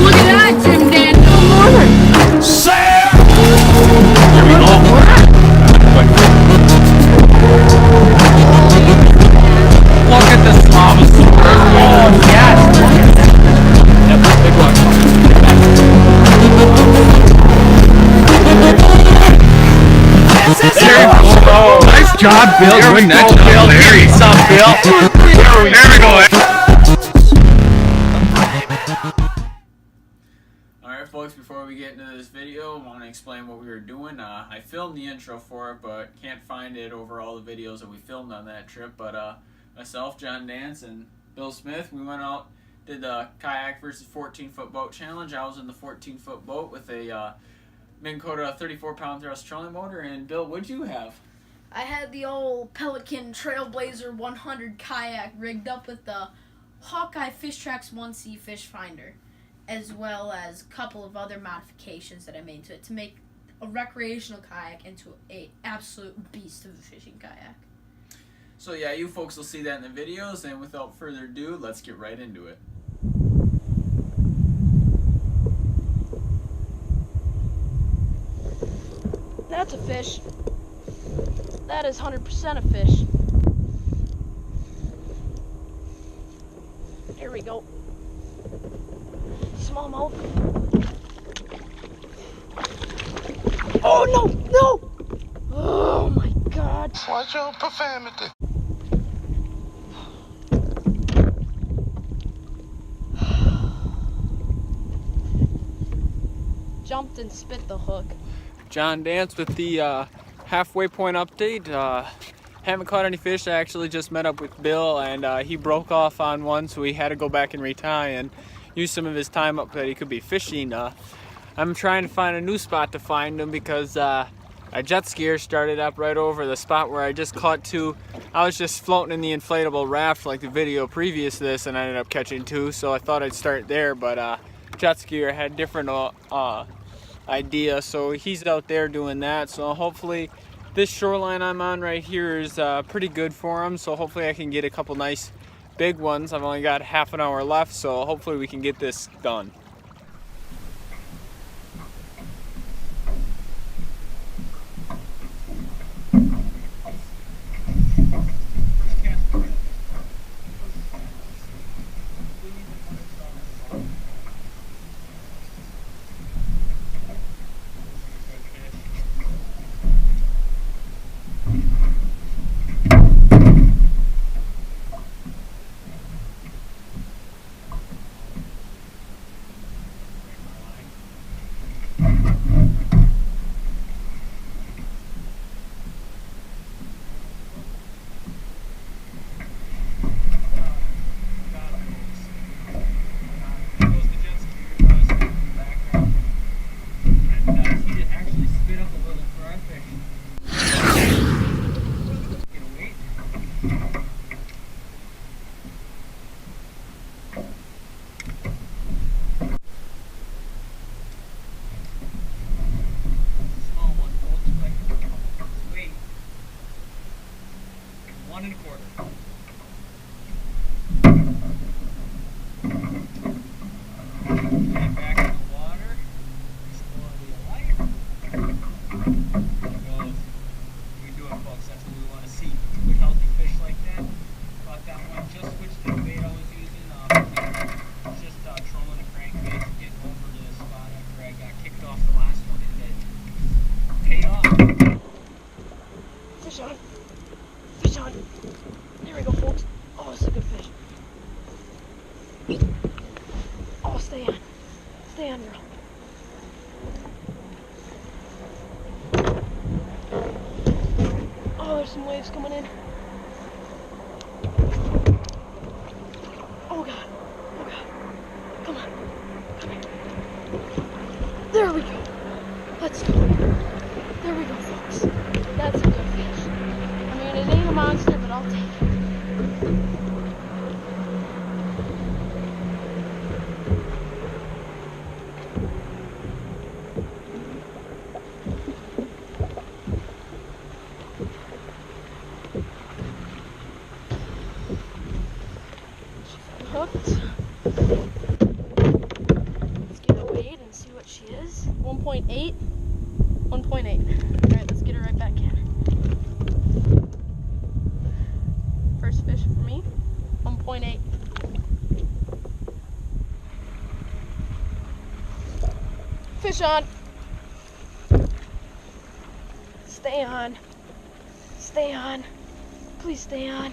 Look at that, Jim Dan. Good morning. Sam! Here we go. Look at the Slavasaurus. Oh, yes. Yep, big one. There you go. Nice job, Bill. Good next Bill. There you go, Bill. There we go. Alright folks, before we get into this video, I want to explain what we were doing. I filmed the intro for it, but can't find it over all the videos that we filmed on that trip. But myself, John Dance, and Bill Smith, we went out, did the kayak versus 14-foot boat challenge. I was in the 14-foot boat with a Minn Kota 34-pound thrust trolling motor. And Bill, what'd you have? I had the old Pelican Trailblazer 100 kayak rigged up with the Hawkeye Fish Tracks 1C fish finder, as well as a couple of other modifications that I made to it to make a recreational kayak into a absolute beast of a fishing kayak. So yeah, you folks will see that in the videos, and without further ado, let's get right into it. That's a fish. That is 100% a fish. Here we go. Smallmouth. Oh no, no! Oh my God. Watch your profanity. Jumped and spit the hook. John Dance with the halfway point update. Haven't caught any fish. I actually just met up with Bill, and he broke off on one, so he had to go back and retie and use some of his time up that he could be fishing. I'm trying to find a new spot to find him because a jet skier started up right over the spot where I just caught two. I was just floating in the inflatable raft like the video previous to this, and I ended up catching two, so I thought I'd start there, but jet skier had different idea, so he's out there doing that. So hopefully this shoreline I'm on right here is pretty good for him, so hopefully I can get a couple nice big ones. I've only got half an hour left, so hopefully we can get this done. Fish on. There we go, folks. Oh, it's a good fish. Oh, stay on. Stay on, girl. Oh, there's some waves coming in. Oh, God. Oh, God. Come on. Come here. There we go. Let's go. There we go, folks. That's a good fish. I mean, it ain't a monster, but I'll take it. Hooked. 1.8. 1.8. Alright, let's get it right back in. First fish for me, 1.8. Fish on. Stay on. Stay on. Please stay on.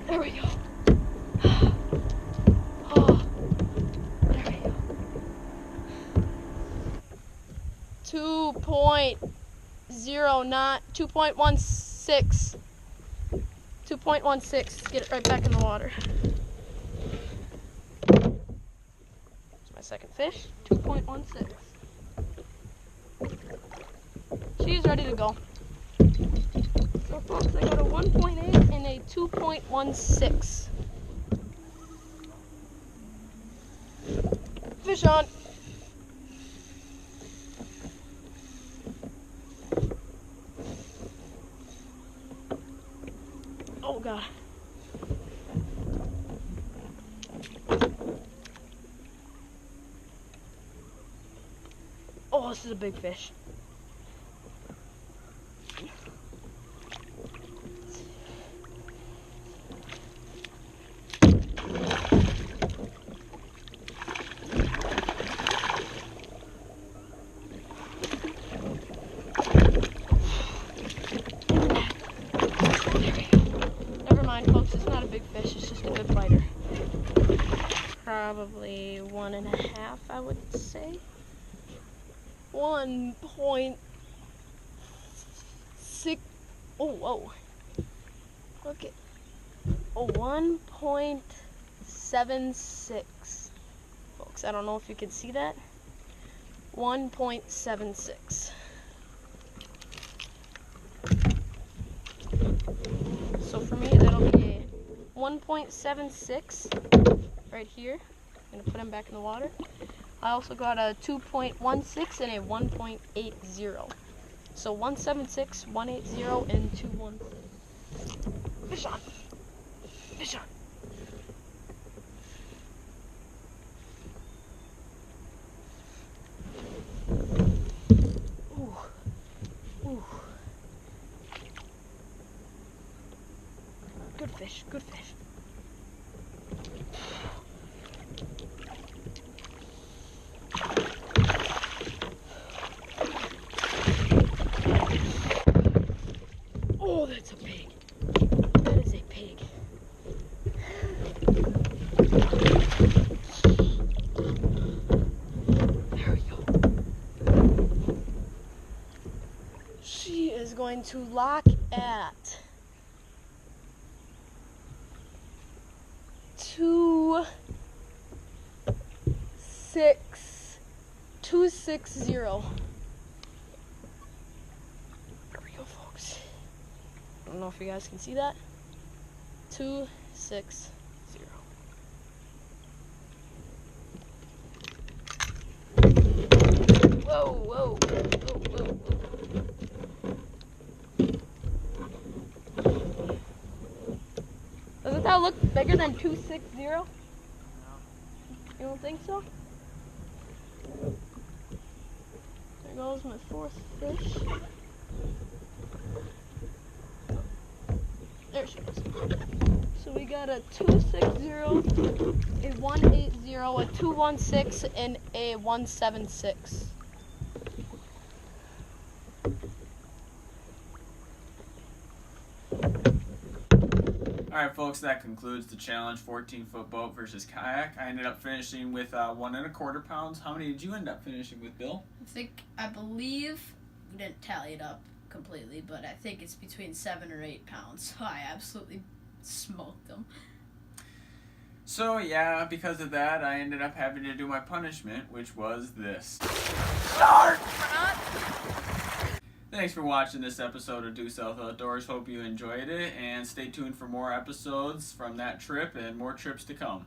There we go. Oh, there we go. 2.09, 2.16. 2.16. Let's get it right back in the water. It's my second fish. 2.16. She's ready to go. So folks, I got a 1.8 and a 2.16. Fish on. Oh God. Oh, this is a big fish. Never mind, folks, it's not a big fish, it's just a good biter. Probably 1.5, I would say. 1.6. Oh, whoa. Look at. Oh, 1.76. Folks, I don't know if you can see that. 1.76. So for me, that'll be a 1.76 right here. I'm gonna put him back in the water. I also got a 2.16 and a 1.80. So 176, 180, and 216. Fish on. Fish on. Ooh. Ooh. Good fish, good fish. Oh, that's a pig. That is a pig. There we go. She is going to lock at 260. There we go, folks. I don't know if you guys can see that. 260. Whoa, whoa, whoa, whoa, whoa. Doesn't that look bigger than 260? No. You don't think so? There goes my fourth fish. There she is. So we got a 260, a 180, a 216, and a 176. Alright folks, that concludes the challenge, 14-foot boat versus kayak. I ended up finishing with 1.25 pounds. How many did you end up finishing with, Bill? I believe, we didn't tally it up completely, but I think it's between 7 or 8 pounds. So I absolutely smoked them. So yeah, because of that, I ended up having to do my punishment, which was this. Start! Thanks for watching this episode of Due South Outdoors. Hope you enjoyed it, and stay tuned for more episodes from that trip and more trips to come.